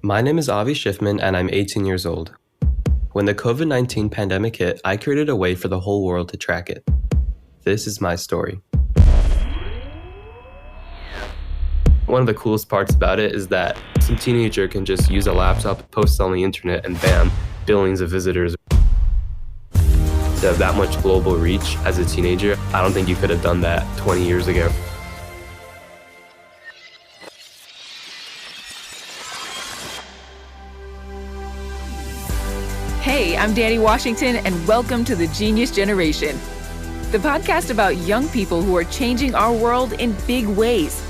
My name is Avi Schiffman and I'm 18 years old. When the COVID-19 pandemic hit, I created a way for the whole world to track it. This is my story. One of the coolest parts about it is that some teenager can just use a laptop, post on the internet, and bam, billions of visitors. To have that much global reach as a teenager, I don't think you could have done that 20 years ago. Hey, I'm Danni Washington, and welcome to The Genius Generation, the podcast about young people who are changing our world in big ways.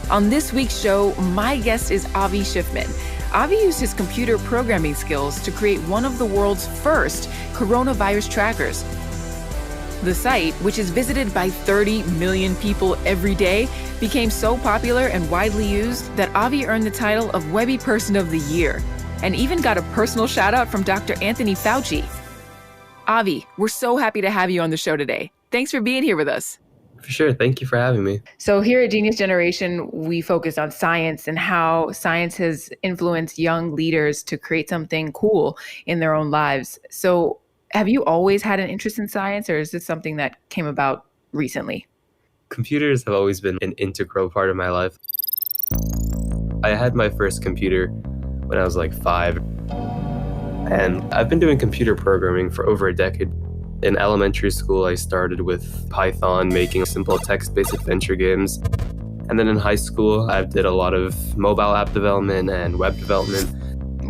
On this week's show, my guest is Avi Schiffman. Avi used his computer programming skills to create one of the world's first coronavirus trackers. The site, which is visited by 30 million people every day, became so popular and widely used that Avi earned the title of Webby Person of the Year, and even got a personal shout out from Dr. Anthony Fauci. Avi, we're so happy to have you on the show today. Thanks for being here with us. For sure. Thank you for having me. So here at Genius Generation, we focus on science and how science has influenced young leaders to create something cool in their own lives. So have you always had an interest in science, or is this something that came about recently? Computers have always been an integral part of my life. I had my first computer when I was like 5, and I've been doing computer programming for over a decade. In elementary school, I started with Python, making simple text-based adventure games. And then in high school, I did a lot of mobile app development and web development.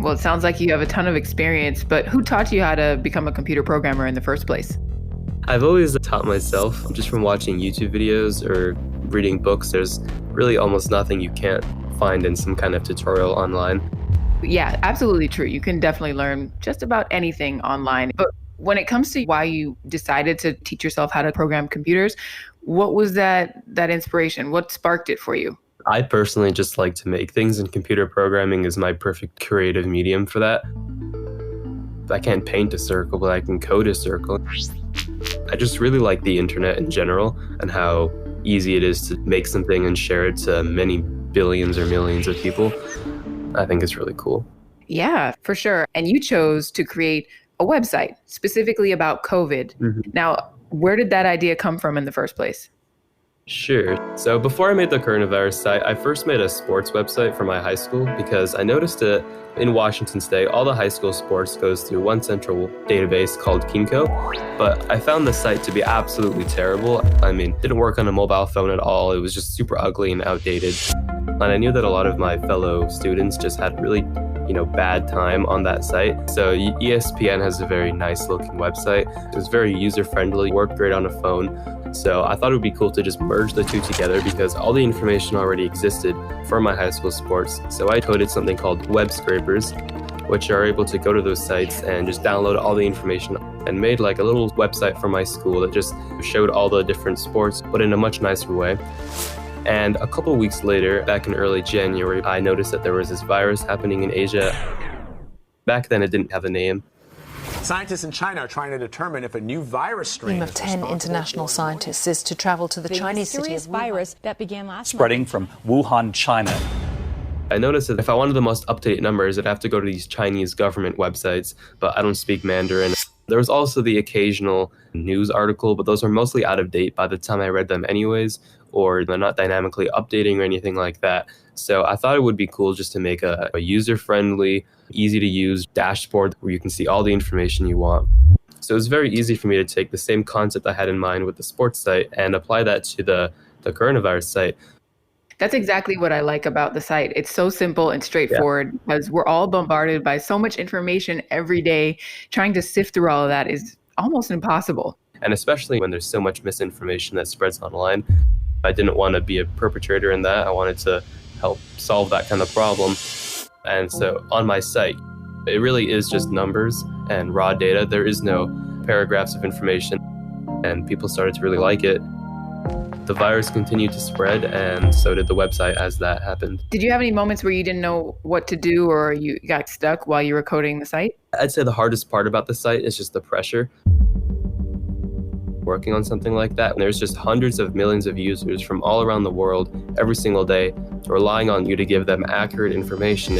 Well, it sounds like you have a ton of experience, but who taught you how to become a computer programmer in the first place? I've always taught myself just from watching YouTube videos or reading books. There's really almost nothing you can't find in some kind of tutorial online. Yeah, absolutely true. You can definitely learn just about anything online. But when it comes to why you decided to teach yourself how to program computers, what was that inspiration? What sparked it for you? I personally just like to make things, and computer programming is my perfect creative medium for that. I can't paint a circle, but I can code a circle. I just really like the internet in general and how easy it is to make something and share it to many billions or millions of people. I think it's really cool. Yeah, for sure. And you chose to create a website specifically about COVID. Mm-hmm. Now, where did that idea come from in the first place? Sure. So before I made the coronavirus site, I first made a sports website for my high school because I noticed that in Washington State, all the high school sports goes through one central database called Kinko. But I found the site to be absolutely terrible. I mean, it didn't work on a mobile phone at all. It was just super ugly and outdated. And I knew that a lot of my fellow students just had really bad time on that site. So ESPN has a very nice looking website. It was very user friendly, worked great on a phone. So I thought it would be cool to just merge the two together because all the information already existed for my high school sports. So I coded something called web scrapers, which are able to go to those sites and just download all the information, and made like a little website for my school that just showed all the different sports, but in a much nicer way. And a couple of weeks later, back in early January, I noticed that there was this virus happening in Asia. Back then, it didn't have a name. Scientists in China are trying to determine if a new virus strain of 10 international scientists is to travel to the Chinese city of Wuhan. Virus that began last spreading month. From Wuhan, China. I noticed that if I wanted the most up-to-date numbers, I'd have to go to these Chinese government websites, but I don't speak Mandarin. There was also the occasional news article, but those are mostly out of date by the time I read them anyways, or they're not dynamically updating or anything like that. So I thought it would be cool just to make a user-friendly, easy-to-use dashboard where you can see all the information you want. So it was very easy for me to take the same concept I had in mind with the sports site and apply that to the coronavirus site. That's exactly what I like about the site. It's so simple and straightforward because we're all bombarded by so much information every day. Trying to sift through all of that is almost impossible. And especially when there's so much misinformation that spreads online. I didn't want to be a perpetrator in that. I wanted to help solve that kind of problem. And so on my site, it really is just numbers and raw data. There is no paragraphs of information, and people started to really like it. The virus continued to spread, and so did the website as that happened. Did you have any moments where you didn't know what to do or you got stuck while you were coding the site? I'd say the hardest part about the site is just the pressure. Working on something like that, and there's just hundreds of millions of users from all around the world every single day relying on you to give them accurate information.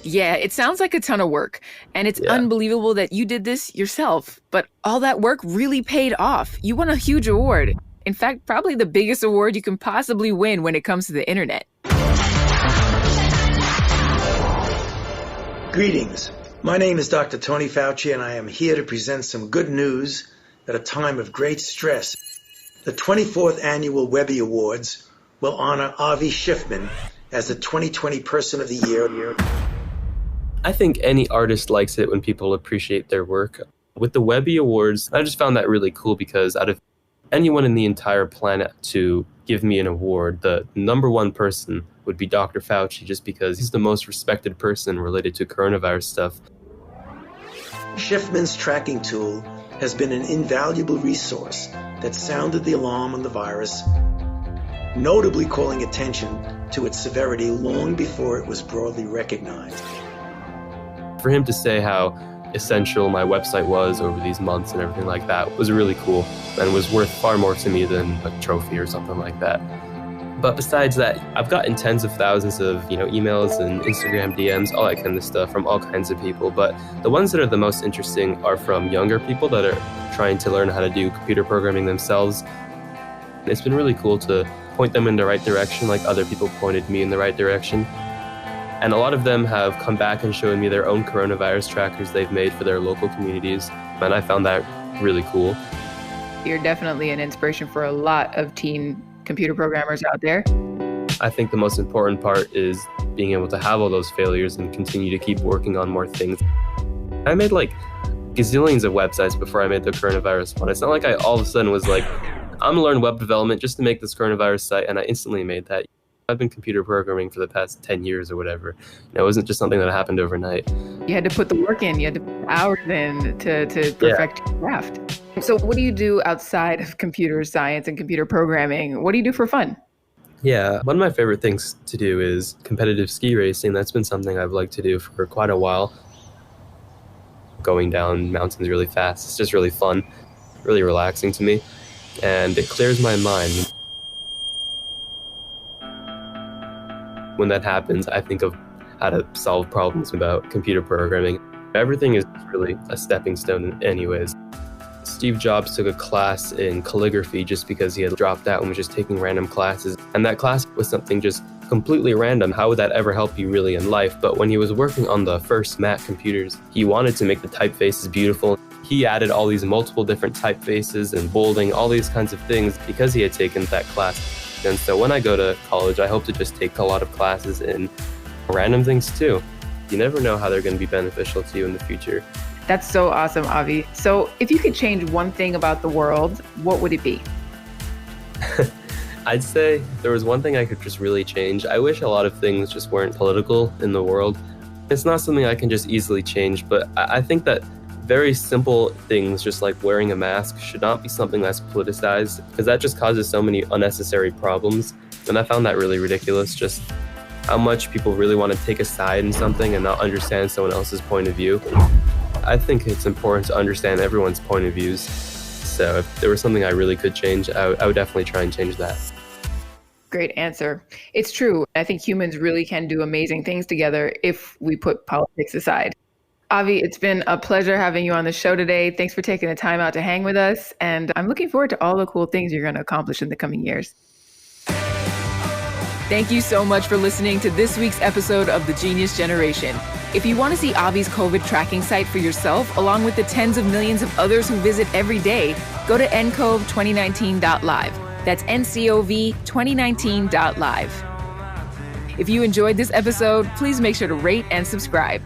Yeah, it sounds like a ton of work, and it's unbelievable that you did this yourself. But all that work really paid off. You won a huge award. In fact, probably the biggest award you can possibly win when it comes to the internet. Greetings. My name is Dr. Tony Fauci, and I am here to present some good news at a time of great stress. The 24th Annual Webby Awards will honor Avi Schiffman as the 2020 Person of the Year. I think any artist likes it when people appreciate their work. With the Webby Awards, I just found that really cool because out of anyone in the entire planet to give me an award, the number one person would be Dr. Fauci, just because he's the most respected person related to coronavirus stuff. Schiffman's tracking tool has been an invaluable resource that sounded the alarm on the virus, notably calling attention to its severity long before it was broadly recognized. For him to say how essential my website was over these months and everything like that was really cool and was worth far more to me than a trophy or something like that. But besides that, I've gotten tens of thousands of emails and Instagram DMs, all that kind of stuff from all kinds of people. But the ones that are the most interesting are from younger people that are trying to learn how to do computer programming themselves. And it's been really cool to point them in the right direction, like other people pointed me in the right direction. And a lot of them have come back and shown me their own coronavirus trackers they've made for their local communities. And I found that really cool. You're definitely an inspiration for a lot of teen computer programmers out there. I think the most important part is being able to have all those failures and continue to keep working on more things. I made like gazillions of websites before I made the coronavirus one. It's not like I all of a sudden was like, I'm gonna learn web development just to make this coronavirus site, and I instantly made that. I've been computer programming for the past 10 years or whatever. It wasn't just something that happened overnight. You had to put the work in. You had to put hours in to perfect your craft. So what do you do outside of computer science and computer programming? What do you do for fun? Yeah, one of my favorite things to do is competitive ski racing. That's been something I've liked to do for quite a while. Going down mountains really fast. It's just really fun, really relaxing to me, and it clears my mind. When that happens, I think of how to solve problems about computer programming. Everything is really a stepping stone anyways. Steve Jobs took a class in calligraphy just because he had dropped out and was just taking random classes. And that class was something just completely random. How would that ever help you really in life? But when he was working on the first Mac computers, he wanted to make the typefaces beautiful. He added all these multiple different typefaces and bolding, all these kinds of things because he had taken that class. And so when I go to college, I hope to just take a lot of classes in random things too. You never know how they're going to be beneficial to you in the future. That's so awesome, Avi. So if you could change one thing about the world, what would it be? I'd say if there was one thing I could just really change. I wish a lot of things just weren't political in the world. It's not something I can just easily change, but I think that very simple things, just like wearing a mask, should not be something that's politicized, because that just causes so many unnecessary problems. And I found that really ridiculous, just how much people really want to take a side in something and not understand someone else's point of view. I think it's important to understand everyone's point of views. So if there was something I really could change, I would definitely try and change that. Great answer. It's true. I think humans really can do amazing things together if we put politics aside. Avi, it's been a pleasure having you on the show today. Thanks for taking the time out to hang with us. And I'm looking forward to all the cool things you're going to accomplish in the coming years. Thank you so much for listening to this week's episode of The Genius Generation. If you want to see Avi's COVID tracking site for yourself, along with the tens of millions of others who visit every day, go to ncov2019.live. That's ncov2019.live. If you enjoyed this episode, please make sure to rate and subscribe.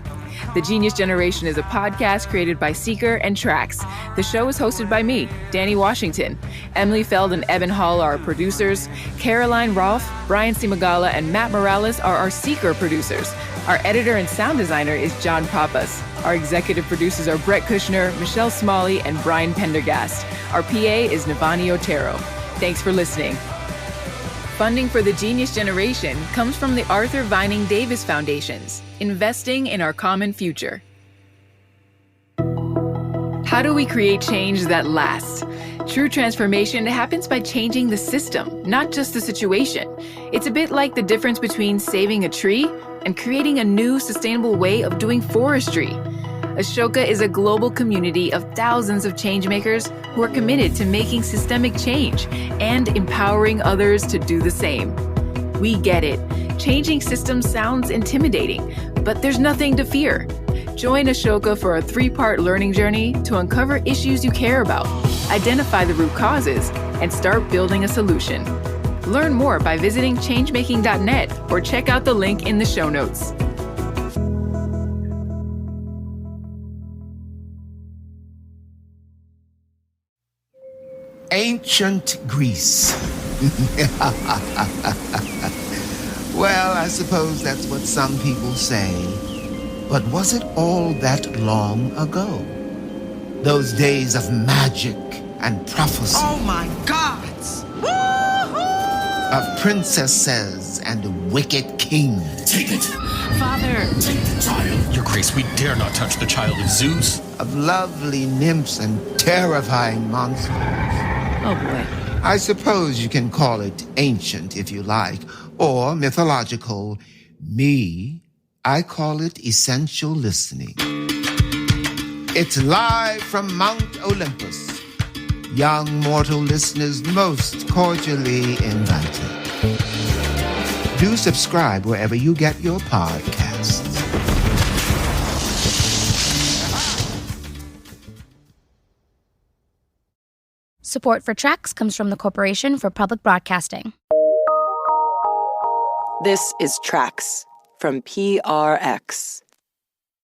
The Genius Generation is a podcast created by Seeker and Trax. The show is hosted by me, Danni Washington. Emily Feld and Evan Hall are our producers. Caroline Rolfe, Brian Simagala, and Matt Morales are our Seeker producers. Our editor and sound designer is John Pappas. Our executive producers are Brett Kushner, Michelle Smalley, and Brian Pendergast. Our PA is Navani Otero. Thanks for listening. Funding for the Genius Generation comes from the Arthur Vining Davis Foundations, investing in our common future. How do we create change that lasts? True transformation happens by changing the system, not just the situation. It's a bit like the difference between saving a tree and creating a new sustainable way of doing forestry. Ashoka is a global community of thousands of changemakers who are committed to making systemic change and empowering others to do the same. We get it. Changing systems sounds intimidating, but there's nothing to fear. Join Ashoka for a 3-part learning journey to uncover issues you care about, identify the root causes, and start building a solution. Learn more by visiting changemaking.net or check out the link in the show notes. Ancient Greece. Well, I suppose that's what some people say. But was it all that long ago? Those days of magic and prophecy. Oh my gods! Of princesses and wicked kings. Take it. Father! Take the child. Your Grace, we dare not touch the child of Zeus. Of lovely nymphs and terrifying monsters. Oh boy. I suppose you can call it ancient if you like, or mythological. Me, I call it essential listening. It's live from Mount Olympus. Young mortal listeners most cordially invited. Do subscribe wherever you get your podcasts. Support for Tracks comes from the Corporation for Public Broadcasting. This is Tracks from PRX.